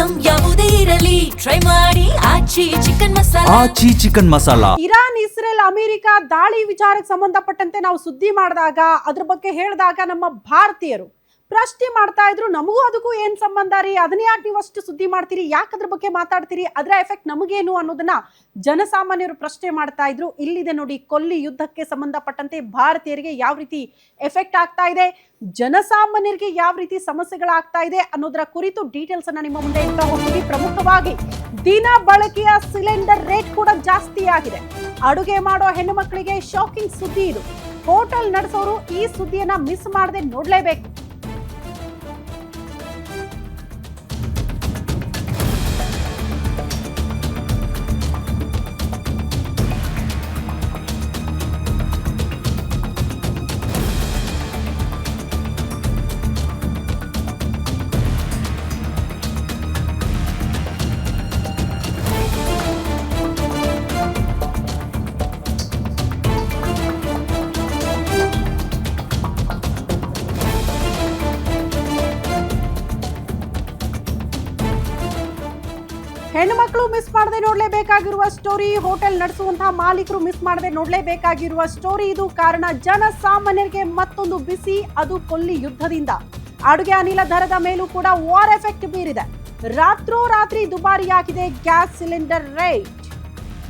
Item ಯಾವುದೇ ಇರಲಿ try ಮಾಡಿ Aachi chicken masala. Aachi chicken masala. Iran, Israel, America ದಾಳಿ ವಿಚಾರಕ್ಕೆ ಸಂಬಂಧಪಟ್ಟಂತೆ ನಾವು ಸುದ್ದಿ ಮಾಡಿದಾಗ ಅದ್ರ ಬಗ್ಗೆ ಹೇಳಿದಾಗ ನಮ್ಮ ಭಾರತೀಯರು ಪ್ರಶ್ನೆ ಮಾಡ್ತಾ ಇದ್ರು, ನಮಗೂ ಅದಕ್ಕೂ ಏನ್ ಸಂಬಂಧ ರೀ, ಅದನ್ನ ಯಾಕೆ ನೀವು ಅಷ್ಟು ಸುದ್ದಿ ಮಾಡ್ತೀರಿ, ಯಾಕೆ ಅದ್ರ ಬಗ್ಗೆ ಮಾತಾಡ್ತೀರಿ, ಅದರ ಎಫೆಕ್ಟ್ ನಮಗೇನು ಅನ್ನೋದನ್ನ ಜನಸಾಮಾನ್ಯರು ಪ್ರಶ್ನೆ ಮಾಡ್ತಾ ಇದ್ರು. ಇಲ್ಲಿದೆ ನೋಡಿ, ಕೊಲ್ಲಿ ಯುದ್ಧಕ್ಕೆ ಸಂಬಂಧಪಟ್ಟಂತೆ ಭಾರತೀಯರಿಗೆ ಯಾವ ರೀತಿ ಎಫೆಕ್ಟ್ ಆಗ್ತಾ ಇದೆ, ಜನಸಾಮಾನ್ಯರಿಗೆ ಯಾವ ರೀತಿ ಸಮಸ್ಯೆಗಳಾಗ್ತಾ ಇದೆ ಅನ್ನೋದರ ಕುರಿತು ಡೀಟೇಲ್ಸ್ ಅನ್ನ ನಿಮ್ಮ ಮುಂದೆ ಇಡ್ತಾ ಹೋಗ್ತೀವಿ. ಪ್ರಮುಖವಾಗಿ ದಿನ ಬಳಕೆಯ ಸಿಲಿಂಡರ್ ರೇಟ್ ಕೂಡ ಜಾಸ್ತಿ ಆಗಿದೆ. ಅಡುಗೆ ಮಾಡೋ ಹೆಣ್ಣು ಮಕ್ಕಳಿಗೆ ಶಾಕಿಂಗ್ ಸುದ್ದಿ ಇದು. ಹೋಟೆಲ್ ನಡೆಸೋರು ಈ ಸುದ್ದಿಯನ್ನ ಮಿಸ್ ಮಾಡದೆ ನೋಡ್ಲೇಬೇಕು. ಹೆಣ್ಣುಮಕ್ಕಳು ಮಿಸ್ ಮಾಡದೆ ನೋಡಲೇಬೇಕಾಗಿರುವ ಸ್ಟೋರಿ, ಹೋಟೆಲ್ ನಡೆಸುವಂತಹ ಮಾಲೀಕರು ಮಿಸ್ ಮಾಡದೆ ನೋಡಲೇಬೇಕಾಗಿರುವ ಸ್ಟೋರಿ ಇದು. ಕಾರಣ ಜನಸಾಮಾನ್ಯರಿಗೆ ಮತ್ತೊಂದು ಬಿಸಿ, ಅದು ಕೊಲ್ಲಿ ಯುದ್ಧದಿಂದ. ಅಡುಗೆ ಅನಿಲ ದರದ ಮೇಲೂ ಕೂಡ ವಾರ್ ಎಫೆಕ್ಟ್ ಬೀರಿದೆ. ರಾತ್ರೋರಾತ್ರಿ ದುಬಾರಿಯಾಗಿದೆ ಗ್ಯಾಸ್ ಸಿಲಿಂಡರ್ ರೇಟ್.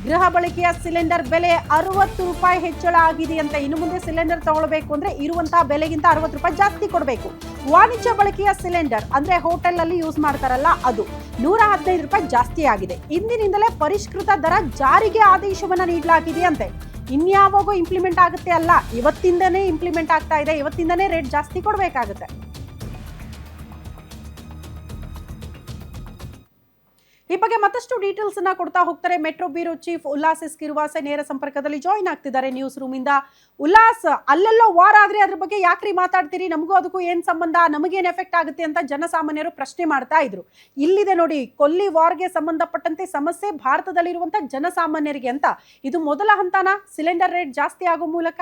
ಗೃಹ ಬಳಕೆಯ ಸಿಲಿಂಡರ್ ಬೆಲೆ 60 ರೂಪಾಯಿ ಹೆಚ್ಚಳ ಆಗಿದೆ ಅಂತ. ಇನ್ನು ಮುಂದೆ ಸಿಲಿಂಡರ್ ತಗೊಳ್ಬೇಕು ಅಂದ್ರೆ ಇರುವಂತಹ ಬೆಲೆಗಿಂತ 60 ರೂಪಾಯಿ ಜಾಸ್ತಿ ಕೊಡಬೇಕು. ವಾಣಿಜ್ಯ ಬಳಕೆಯ ಸಿಲಿಂಡರ್ ಅಂದ್ರೆ ಹೋಟೆಲ್ ಅಲ್ಲಿ ಯೂಸ್ ಮಾಡ್ತಾರಲ್ಲ, ಅದು 115 ರೂಪಾಯಿ ಜಾಸ್ತಿ ಆಗಿದೆ. ಇಂದಿನಿಂದಲೇ ಪರಿಷ್ಕೃತ ದರ ಜಾರಿಗೆ ಆದೇಶವನ್ನ ನೀಡಲಾಗಿದೆ ಅಂತೆ. ಇನ್ಯಾವಾಗೋ ಇಂಪ್ಲಿಮೆಂಟ್ ಆಗುತ್ತೆ ಅಲ್ಲ, ಇವತ್ತಿಂದನೇ ಇಂಪ್ಲಿಮೆಂಟ್ ಆಗ್ತಾ ಇದೆ. ಇವತ್ತಿಂದನೇ ರೇಟ್ ಜಾಸ್ತಿ ಕೊಡಬೇಕಾಗುತ್ತೆ. ಈ ಬಗ್ಗೆ ಮತ್ತಷ್ಟು ಡೀಟೇಲ್ಸ್ ಅನ್ನ ಕೊಡ್ತಾ ಹೋಗ್ತಾರೆ ಮೆಟ್ರೋ ಬ್ಯೂರೋ ಚೀಫ್ ಉಲ್ಲಾಸ್ ಕಿರುವಾಸೆ ನೇರ ಸಂಪರ್ಕದಲ್ಲಿ ಜಾಯಿನ್ ಆಗ್ತಿದ್ದಾರೆ ನ್ಯೂಸ್ ರೂಮ್ ಇಂದ. ಉಲ್ಲಾಸ್, ಅಲ್ಲೆಲ್ಲೋ ವಾರ್ ಆದ್ರೆ ಅದ್ರ ಬಗ್ಗೆ ಯಾಕ್ರಿ ಮಾತಾಡ್ತೀರಿ, ನಮಗೂ ಅದಕ್ಕೂ ಏನ್ ಸಂಬಂಧ, ನಮಗೇನ್ ಎಫೆಕ್ಟ್ ಆಗುತ್ತೆ ಅಂತ ಜನಸಾಮಾನ್ಯರು ಪ್ರಶ್ನೆ ಮಾಡ್ತಾ ಇದ್ರು. ಇಲ್ಲಿದೆ ನೋಡಿ, ಕೊಲ್ಲಿ ವಾರ್ಗೆ ಸಂಬಂಧಪಟ್ಟಂತೆ ಸಮಸ್ಯೆ ಭಾರತದಲ್ಲಿರುವಂತ ಜನಸಾಮಾನ್ಯರಿಗೆ ಅಂತ. ಇದು ಮೊದಲ ಹಂತನ ಸಿಲಿಂಡರ್ ರೇಟ್ ಜಾಸ್ತಿ ಆಗೋ ಮೂಲಕ?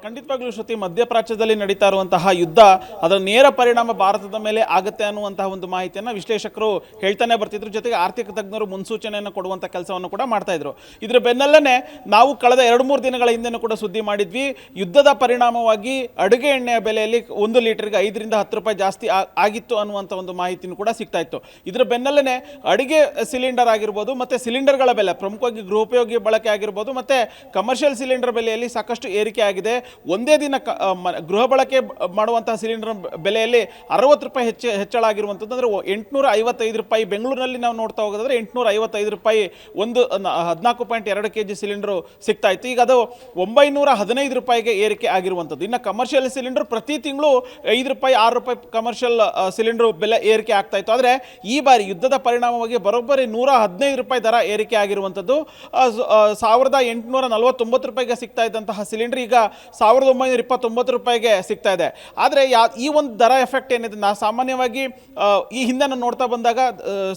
ಖಂಡಿತವಾಗ್ಲೂ ಶ್ರುತಿ, ಮಧ್ಯಪ್ರಾಚ್ಯದಲ್ಲಿ ನಡೀತಾ ಇರುವಂತಹ ಯುದ್ಧ ಅದರ ನೇರ ಪರಿಣಾಮ ಭಾರತದ ಮೇಲೆ ಆಗುತ್ತೆ ಅನ್ನುವಂತಹ ಒಂದು ಮಾಹಿತಿಯನ್ನು ವಿಶ್ಲೇಷಕರು ಹೇಳ್ತಾನೆ ಬರ್ತಿದ್ರು. ಜೊತೆಗೆ ಆರ್ಥಿಕ ತಜ್ಞರು ಮುನ್ಸೂಚನೆಯನ್ನು ಕೊಡುವಂಥ ಕೆಲಸವನ್ನು ಕೂಡ ಮಾಡ್ತಾ ಇದ್ರು. ಇದರ ಬೆನ್ನಲ್ಲೇ ನಾವು ಕಳೆದ 2-3 ದಿನಗಳ ಹಿಂದೆನೂ ಕೂಡ ಸುದ್ದಿ ಮಾಡಿದ್ವಿ. ಯುದ್ಧದ ಪರಿಣಾಮವಾಗಿ ಅಡುಗೆ ಎಣ್ಣೆಯ ಬೆಲೆಯಲ್ಲಿ 1 ಲೀಟರ್ಗೆ 5 ರಿಂದ 10 ರೂಪಾಯಿ ಜಾಸ್ತಿ ಆಗಿತ್ತು ಅನ್ನುವಂಥ ಒಂದು ಮಾಹಿತಿನೂ ಕೂಡ ಸಿಗ್ತಾ ಇತ್ತು. ಇದರ ಬೆನ್ನಲ್ಲೇ ಅಡುಗೆ ಸಿಲಿಂಡರ್ ಆಗಿರ್ಬೋದು, ಮತ್ತು ಸಿಲಿಂಡರ್ಗಳ ಬೆಲೆ, ಪ್ರಮುಖವಾಗಿ ಗೃಹೋಪಯೋಗಿ ಬಳಕೆ ಆಗಿರ್ಬೋದು, ಮತ್ತು ಕಮರ್ಷಿಯಲ್ ಸಿಲಿಂಡರ್ ಬೆಲೆಯಲ್ಲಿ ಸಾಕಷ್ಟು ಏರಿಕೆ ಆಗಿದೆ. ಒಂದೇ ದಿನ ಗೃಹ ಬಳಕೆ ಮಾಡುವಂತಹ ಸಿಲಿಂಡರ್ ಬೆಲೆಯಲ್ಲಿ 60 ರೂಪಾಯಿ ಹೆಚ್ಚಳ ಆಗಿರುವಂಥದ್ದು. ಅಂದರೆ 855 ರೂಪಾಯಿ. ಬೆಂಗಳೂರಿನಲ್ಲಿ ನಾವು ನೋಡ್ತಾ ಹೋಗೋದಾದ್ರೆ 855 ರೂಪಾಯಿ ಒಂದು 14.2 kg ಸಿಲಿಂಡರ್ ಸಿಗ್ತಾ ಇತ್ತು. ಈಗ ಅದು 915 ರೂಪಾಯಿಗೆ ಏರಿಕೆ ಆಗಿರುವಂಥದ್ದು. ಇನ್ನು ಕಮರ್ಷಿಯಲ್ ಸಿಲಿಂಡರ್ ಪ್ರತಿ ತಿಂಗಳು 5 ರೂಪಾಯಿ 6 ರೂಪಾಯಿ ಕಮರ್ಷಿಯಲ್ ಸಿಲಿಂಡರ್ ಬೆಲೆ ಏರಿಕೆ ಆಗ್ತಾ ಇತ್ತು. ಆದರೆ ಈ ಬಾರಿ ಯುದ್ಧದ ಪರಿಣಾಮವಾಗಿ ಬರೋಬ್ಬರಿ 115 ರೂಪಾಯಿ ದರ ಏರಿಕೆ ಆಗಿರುವಂಥದ್ದು. 1849 ರೂಪಾಯಿಗೆ ಸಿಗ್ತಾ ಇದ್ದಂತಹ ಸಿಲಿಂಡರ್ ಈಗ 1929 ರೂಪಾಯಿಗೆ ಸಿಗ್ತಾ ಇದೆ. ಆದರೆ ಈ ಒಂದು ದರ ಎಫೆಕ್ಟ್ ಏನಿದೆ, ಸಾಮಾನ್ಯವಾಗಿ ಈ ಹಿಂದೆ ನಾನು ನೋಡ್ತಾ ಬಂದಾಗ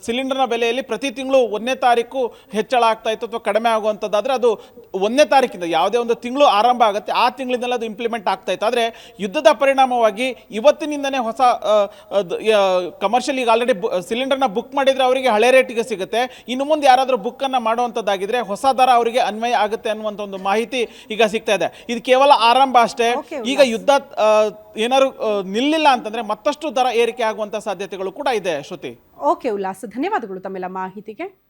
ಸಿಲಿಂಡರ್ನ ಬೆಲೆಯಲ್ಲಿ ಪ್ರತಿ ತಿಂಗಳು 1ನೇ ತಾರೀಕು ಹೆಚ್ಚಳ ಆಗ್ತಾ ಇತ್ತು ಅಥವಾ ಕಡಿಮೆ ಆಗುವಂಥದ್ದಾದರೆ ಅದು 1ನೇ ತಾರೀಕಿಂದ ಯಾವುದೇ ಒಂದು ತಿಂಗಳು ಆರಂಭ ಆಗುತ್ತೆ ಆ ತಿಂಗಳಿಂದಲೇ ಅದು ಇಂಪ್ಲಿಮೆಂಟ್ ಆಗ್ತಾ ಇತ್ತು. ಆದರೆ ಯುದ್ಧದ ಪರಿಣಾಮವಾಗಿ ಇವತ್ತಿನಿಂದನೇ ಹೊಸ ಕಮರ್ಷಿಯಲ್ ಈಗ ಆಲ್ರೆಡಿ ಸಿಲಿಂಡರ್ನ ಬುಕ್ ಮಾಡಿದರೆ ಅವರಿಗೆ ಹಳೆ ರೇಟಿಗೆ ಸಿಗುತ್ತೆ. ಇನ್ನು ಮುಂದೆ ಯಾರಾದರೂ ಬುಕ್ಕನ್ನು ಮಾಡುವಂಥದ್ದಾಗಿದ್ರೆ ಹೊಸ ದರ ಅವರಿಗೆ ಅನ್ವಯ ಆಗುತ್ತೆ ಅನ್ನುವಂಥ ಒಂದು ಮಾಹಿತಿ ಈಗ ಸಿಗ್ತಾ ಇದೆ. ಇದು ಕೇವಲ ಆರಂಭ ಅಷ್ಟೇ. ಈಗ ಯುದ್ಧ ಏನಾದ್ರು ನಿಲ್ಲಿಲ್ಲ ಅಂತಂದ್ರೆ ಮತ್ತಷ್ಟು ದರ ಏರಿಕೆ ಆಗುವಂತ ಸಾಧ್ಯತೆಗಳು ಕೂಡ ಇದೆ ಶ್ರುತಿ. ಓಕೆ ಉಲ್ಲಾಸ್, ಧನ್ಯವಾದಗಳು ತಮ್ಮೆಲ್ಲ ಮಾಹಿತಿಗೆ.